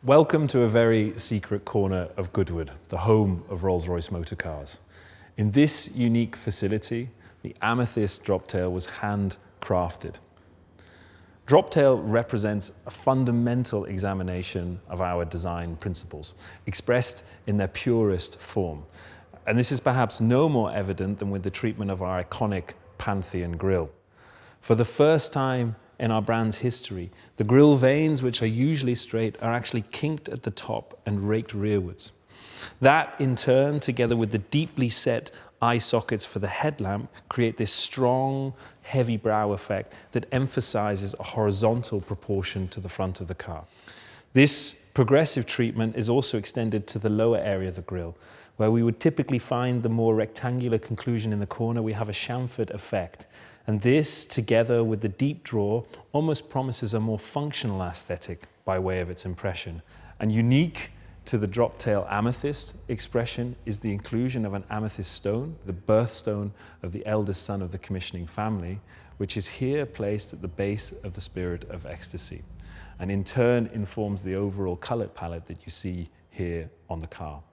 Welcome to a very secret corner of Goodwood, the home of Rolls-Royce Motor Cars. In this unique facility, the Amethyst Droptail was handcrafted. Droptail represents a fundamental examination of our design principles, expressed in their purest form. And this is perhaps no more evident than with the treatment of our iconic Pantheon grille. For the first time in our brand's history, the grille vanes, which are usually straight, are actually kinked at the top and raked rearwards. That, in turn, together with the deeply set eye sockets for the headlamp, create this strong, heavy brow effect that emphasizes a horizontal proportion to the front of the car. This progressive treatment is also extended to the lower area of the grille. Where we would typically find the more rectangular conclusion in the corner, we have a chamfered effect. And this, together with the deep draw, almost promises a more functional aesthetic by way of its impression. And unique to the Droptail Amethyst expression is the inclusion of an amethyst stone, the birthstone of the eldest son of the commissioning family, which is here placed at the base of the Spirit of Ecstasy, and in turn informs the overall color palette that you see here on the car.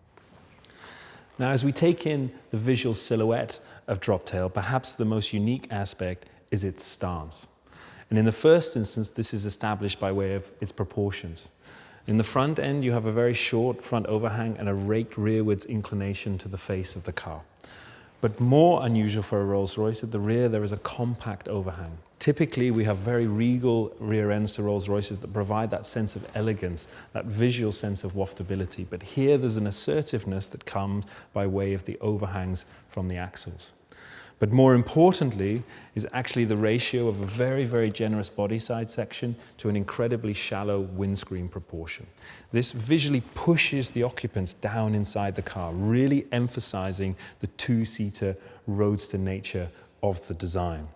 Now, as we take in the visual silhouette of Droptail, perhaps the most unique aspect is its stance. And in the first instance, this is established by way of its proportions. In the front end, you have a very short front overhang and a raked rearwards inclination to the face of the car. But more unusual for a Rolls-Royce, at the rear there is a compact overhang. Typically, we have very regal rear ends to Rolls-Royces that provide that sense of elegance, that visual sense of waftability. But here there's an assertiveness that comes by way of the overhangs from the axles. But more importantly is actually the ratio of a very, very generous body side section to an incredibly shallow windscreen proportion. This visually pushes the occupants down inside the car, really emphasizing the two-seater roadster nature of the design.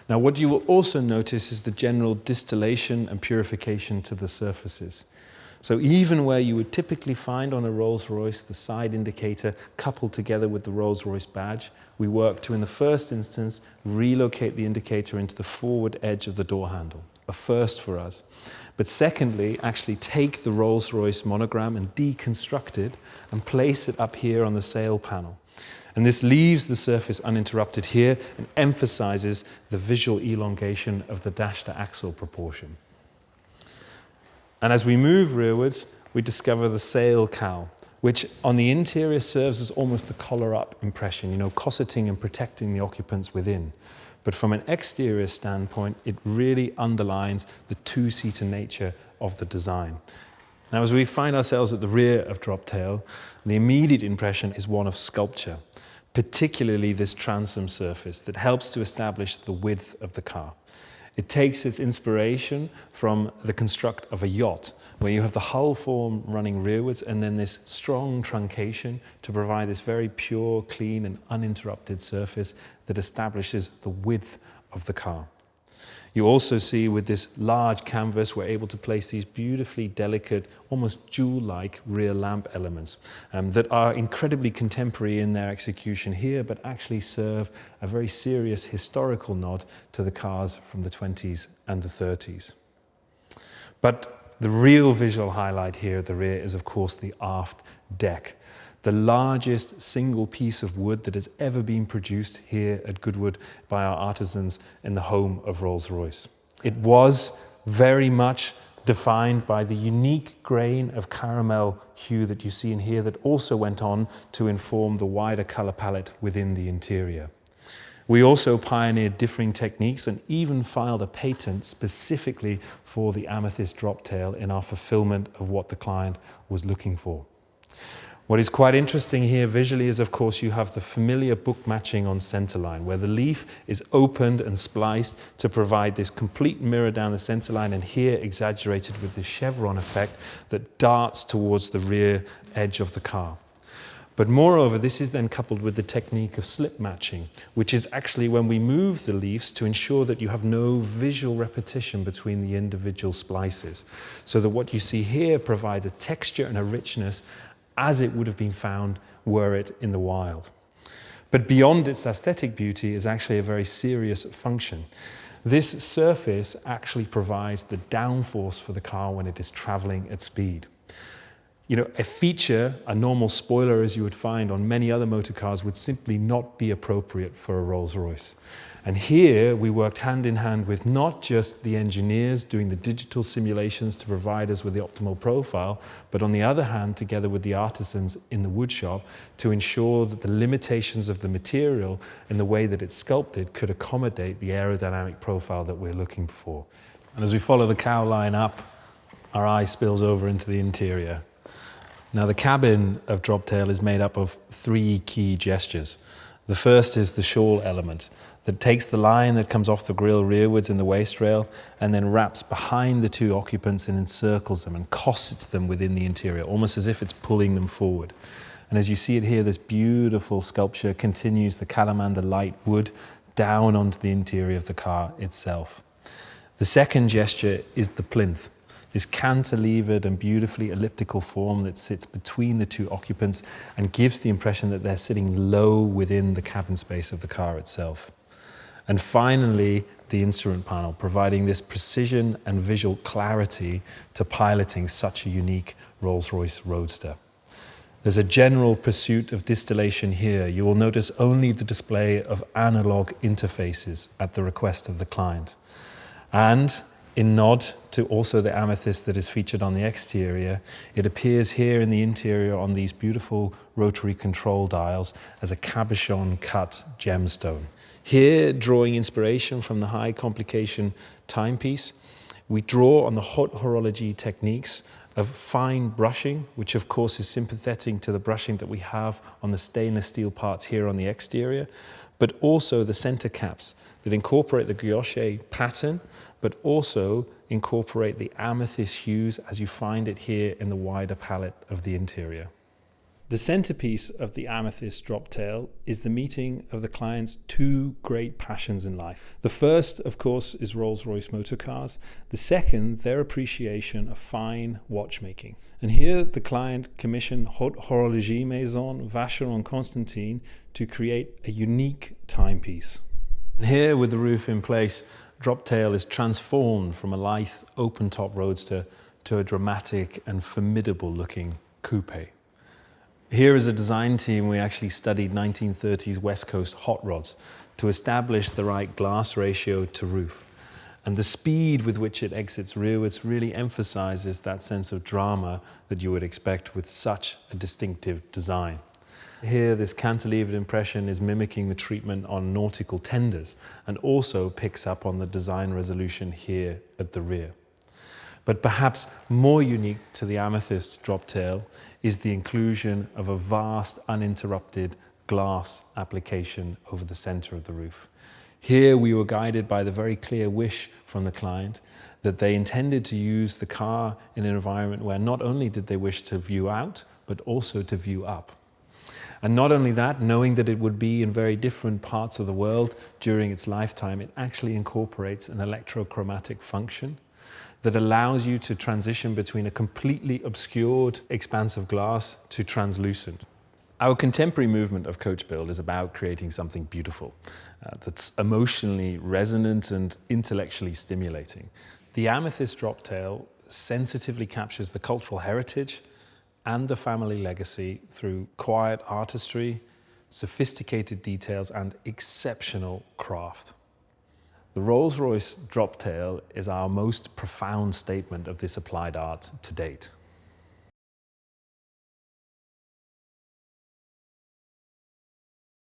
Now, what you will also notice is the general distillation and purification to the surfaces. So even where you would typically find on a Rolls-Royce the side indicator coupled together with the Rolls-Royce badge, we work to, in the first instance, relocate the indicator into the forward edge of the door handle, a first for us. But secondly, actually take the Rolls-Royce monogram and deconstruct it and place it up here on the sail panel. And this leaves the surface uninterrupted here and emphasizes the visual elongation of the dash-to-axle proportion. And as we move rearwards, we discover the sail cowl, which on the interior serves as almost the collar-up impression, cosseting and protecting the occupants within. But from an exterior standpoint, it really underlines the two-seater nature of the design. Now, as we find ourselves at the rear of Droptail, the immediate impression is one of sculpture, particularly this transom surface that helps to establish the width of the car. It takes its inspiration from the construct of a yacht, where you have the hull form running rearwards and then this strong truncation to provide this very pure, clean and uninterrupted surface that establishes the width of the car. You also see with this large canvas, we're able to place these beautifully delicate, almost jewel-like rear lamp elements that are incredibly contemporary in their execution here, but actually serve a very serious historical nod to the cars from the 20s and the 30s. But the real visual highlight here at the rear is, of course, the aft deck, the largest single piece of wood that has ever been produced here at Goodwood by our artisans in the home of Rolls-Royce. It was very much defined by the unique grain of caramel hue that you see in here that also went on to inform the wider color palette within the interior. We also pioneered differing techniques and even filed a patent specifically for the Amethyst Droptail in our fulfillment of what the client was looking for. What is quite interesting here visually is, of course, you have the familiar book matching on centerline, where the leaf is opened and spliced to provide this complete mirror down the centerline, and here exaggerated with the chevron effect that darts towards the rear edge of the car. But moreover, this is then coupled with the technique of slip matching, which is actually when we move the leaves to ensure that you have no visual repetition between the individual splices, so that what you see here provides a texture and a richness as it would have been found were it in the wild. But beyond its aesthetic beauty is actually a very serious function. This surface actually provides the downforce for the car when it is traveling at speed. You know, a feature, a normal spoiler as you would find on many other motor cars, would simply not be appropriate for a Rolls-Royce. And here we worked hand in hand with not just the engineers doing the digital simulations to provide us with the optimal profile, but on the other hand, together with the artisans in the wood shop to ensure that the limitations of the material and the way that it's sculpted could accommodate the aerodynamic profile that we're looking for. And as we follow the cow line up, our eye spills over into the interior. Now, the cabin of Droptail is made up of three key gestures. The first is the shawl element that takes the line that comes off the grille rearwards in the waist rail and then wraps behind the two occupants and encircles them and cossets them within the interior, almost as if it's pulling them forward. And as you see it here, this beautiful sculpture continues the calamander light wood down onto the interior of the car itself. The second gesture is the plinth. This cantilevered and beautifully elliptical form that sits between the two occupants and gives the impression that they're sitting low within the cabin space of the car itself. And finally, the instrument panel, providing this precision and visual clarity to piloting such a unique Rolls-Royce Roadster. There's a general pursuit of distillation here. You will notice only the display of analog interfaces at the request of the client. And in nod to also the amethyst that is featured on the exterior, it appears here in the interior on these beautiful rotary control dials as a cabochon cut gemstone. Here, drawing inspiration from the high complication timepiece, we draw on the haute horologie techniques of fine brushing, which of course is sympathetic to the brushing that we have on the stainless steel parts here on the exterior, but also the center caps that incorporate the guilloche pattern, but also incorporate the amethyst hues as you find it here in the wider palette of the interior. The centerpiece of the Amethyst Droptail is the meeting of the client's two great passions in life. The first, of course, is Rolls-Royce Motor Cars. The second, their appreciation of fine watchmaking. And here the client commissioned Haute Horologie Maison Vacheron Constantin to create a unique timepiece. And here, with the roof in place, Droptail is transformed from a lithe, open-top roadster to a dramatic and formidable-looking coupe. Here as a design team, we actually studied 1930s West Coast hot rods to establish the right glass ratio to roof. And the speed with which it exits rearwards really emphasizes that sense of drama that you would expect with such a distinctive design. Here, this cantilevered impression is mimicking the treatment on nautical tenders and also picks up on the design resolution here at the rear. But perhaps more unique to the Amethyst Droptail is the inclusion of a vast, uninterrupted glass application over the center of the roof. Here we were guided by the very clear wish from the client that they intended to use the car in an environment where not only did they wish to view out, but also to view up. And not only that, knowing that it would be in very different parts of the world during its lifetime, it actually incorporates an electrochromatic function that allows you to transition between a completely obscured expanse of glass to translucent. Our contemporary movement of coach build is about creating something beautiful that's emotionally resonant and intellectually stimulating. The Amethyst Droptail sensitively captures the cultural heritage and the family legacy through quiet artistry, sophisticated details, and exceptional craft. The Rolls-Royce Droptail is our most profound statement of this applied art to date.